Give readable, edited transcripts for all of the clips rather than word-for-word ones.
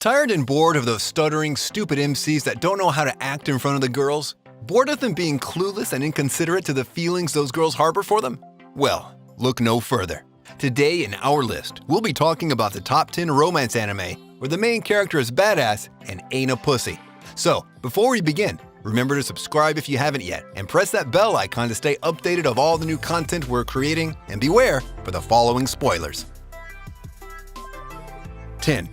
Tired and bored of those stuttering, stupid MCs that don't know how to act in front of the girls? Bored of them being clueless and inconsiderate to the feelings those girls harbor for them? Well, look no further. Today in our list, we'll be talking about the top 10 romance anime where the main character is badass and ain't a pussy. So, before we begin, remember to subscribe if you haven't yet, and press that bell icon to stay updated of all the new content we're creating, and beware for the following spoilers. 10.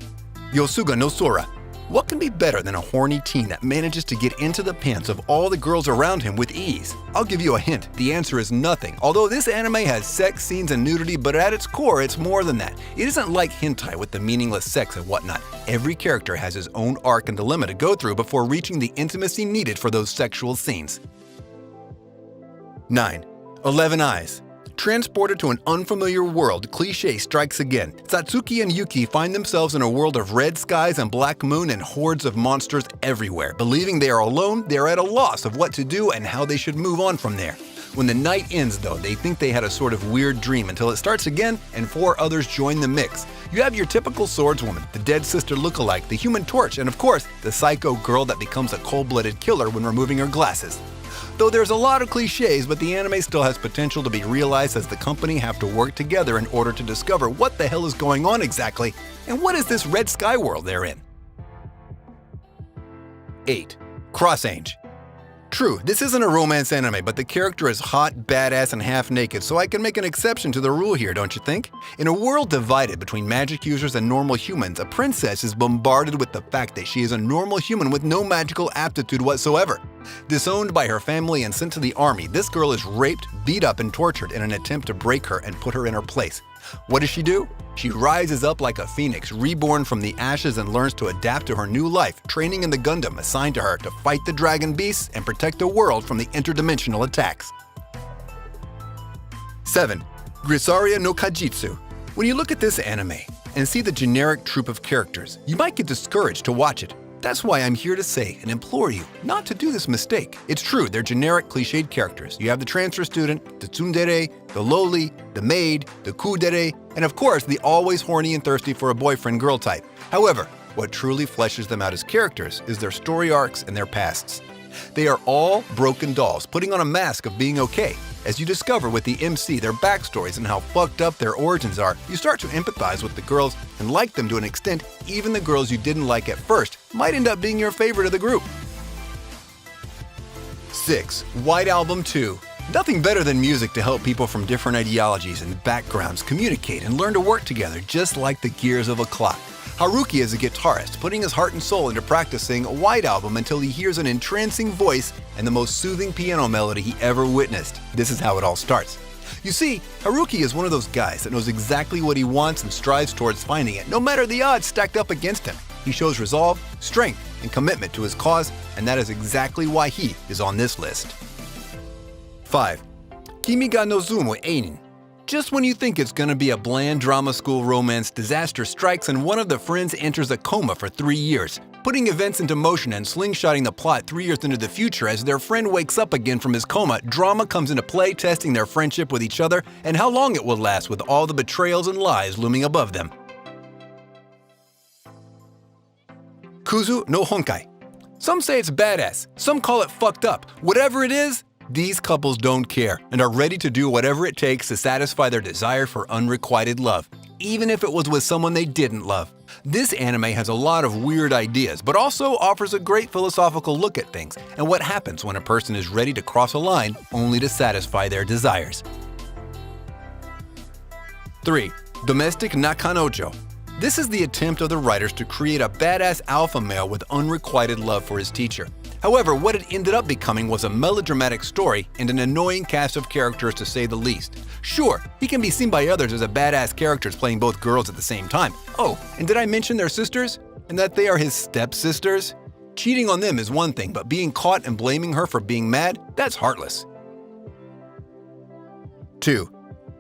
Yosuga no Sora. What can be better than a horny teen that manages to get into the pants of all the girls around him with ease? I'll give you a hint, the answer is nothing. Although this anime has sex scenes and nudity, but at its core it's more than that. It isn't like hentai with the meaningless sex and whatnot. Every character has his own arc and dilemma to go through before reaching the intimacy needed for those sexual scenes. 9. 11 Eyes. Transported to an unfamiliar world, cliché strikes again. Satsuki and Yuki find themselves in a world of red skies and black moon and hordes of monsters everywhere. Believing they are alone, they are at a loss of what to do and how they should move on from there. When the night ends though, they think they had a sort of weird dream until it starts again and 4 others join the mix. You have your typical swordswoman, the dead sister lookalike, the Human Torch, and of course, the psycho girl that becomes a cold-blooded killer when removing her glasses. Though there's a lot of cliches, but the anime still has potential to be realized as the company have to work together in order to discover what the hell is going on exactly, and what is this red sky world they're in. 8. Cross-Ange. True, this isn't a romance anime, but the character is hot, badass, and half-naked, so I can make an exception to the rule here, don't you think? In a world divided between magic users and normal humans, a princess is bombarded with the fact that she is a normal human with no magical aptitude whatsoever. Disowned by her family and sent to the army, this girl is raped, beat up, and tortured in an attempt to break her and put her in her place. What does she do? She rises up like a phoenix, reborn from the ashes, and learns to adapt to her new life, training in the Gundam assigned to her to fight the dragon beasts and protect the world from the interdimensional attacks. 7. Grisaria no Kajitsu. When you look at this anime and see the generic troupe of characters, you might get discouraged to watch it. That's why I'm here to say and implore you not to do this mistake. It's true, they're generic, cliched characters. You have the transfer student, the tsundere, the lowly, the maid, the kudere, and of course, the always horny and thirsty for a boyfriend girl type. However, what truly fleshes them out as characters is their story arcs and their pasts. They are all broken dolls, putting on a mask of being okay. As you discover with the MC their backstories and how fucked up their origins are, you start to empathize with the girls and like them to an extent even the girls you didn't like at first might end up being your favorite of the group. 6. White Album 2. Nothing better than music to help people from different ideologies and backgrounds communicate and learn to work together just like the gears of a clock. Haruki is a guitarist, putting his heart and soul into practicing White Album until he hears an entrancing voice and the most soothing piano melody he ever witnessed. This is how it all starts. You see, Haruki is one of those guys that knows exactly what he wants and strives towards finding it, no matter the odds stacked up against him. He shows resolve, strength, and commitment to his cause, and that is exactly why he is on this list. 5. Kimi ga Nozumu Einin. Just when you think it's gonna be a bland drama school romance, disaster strikes and one of the friends enters a coma for 3 years, putting events into motion and slingshotting the plot 3 years into the future. As their friend wakes up again from his coma, drama comes into play, testing their friendship with each other and how long it will last with all the betrayals and lies looming above them. Kuzu no Honkai. Some say it's badass, some call it fucked up. Whatever it is, these couples don't care and are ready to do whatever it takes to satisfy their desire for unrequited love, even if it was with someone they didn't love. This anime has a lot of weird ideas, but also offers a great philosophical look at things and what happens when a person is ready to cross a line only to satisfy their desires. 3. Domestic Nakanojo. This is the attempt of the writers to create a badass alpha male with unrequited love for his teacher. However, what it ended up becoming was a melodramatic story and an annoying cast of characters to say the least. Sure, he can be seen by others as a badass character playing both girls at the same time. Oh, and did I mention they're sisters? And that they are his stepsisters? Cheating on them is one thing, but being caught and blaming her for being mad, that's heartless. 2.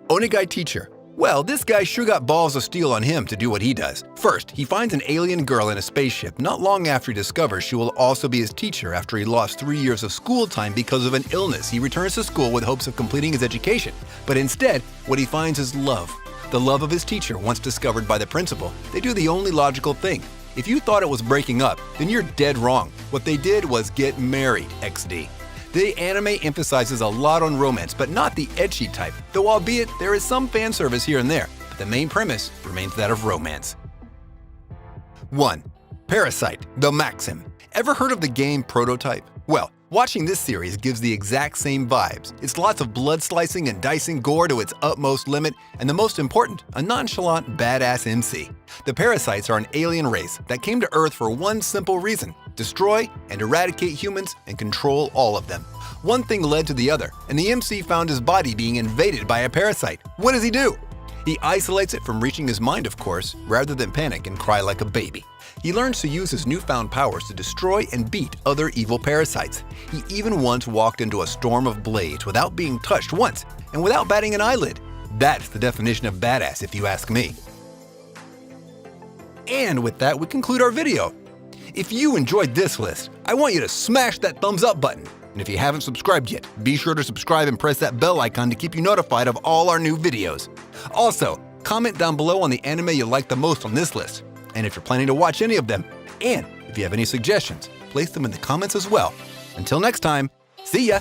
Onegai Teacher. Well, this guy sure got balls of steel on him to do what he does. First, he finds an alien girl in a spaceship not long after he discovers she will also be his teacher after he lost 3 years of school time because of an illness. He returns to school with hopes of completing his education, but instead, what he finds is love. The love of his teacher once discovered by the principal. They do the only logical thing. If you thought it was breaking up, then you're dead wrong. What they did was get married, XD. The anime emphasizes a lot on romance, but not the ecchi type, though albeit there is some fan service here and there, but the main premise remains that of romance. 1. Parasite, the Maxim. Ever heard of the game Prototype? Well, watching this series gives the exact same vibes. It's lots of blood slicing and dicing gore to its utmost limit, and the most important, a nonchalant, badass MC. The parasites are an alien race that came to Earth for one simple reason: destroy and eradicate humans and control all of them. One thing led to the other, and the MC found his body being invaded by a parasite. What does he do? He isolates it from reaching his mind, of course, rather than panic and cry like a baby. He learns to use his newfound powers to destroy and beat other evil parasites. He even once walked into a storm of blades without being touched once, and without batting an eyelid. That's the definition of badass, if you ask me. And with that, we conclude our video. If you enjoyed this list, I want you to smash that thumbs up button. And if you haven't subscribed yet, be sure to subscribe and press that bell icon to keep you notified of all our new videos. Also, comment down below on the anime you like the most on this list, and if you're planning to watch any of them. And if you have any suggestions, place them in the comments as well. Until next time, see ya!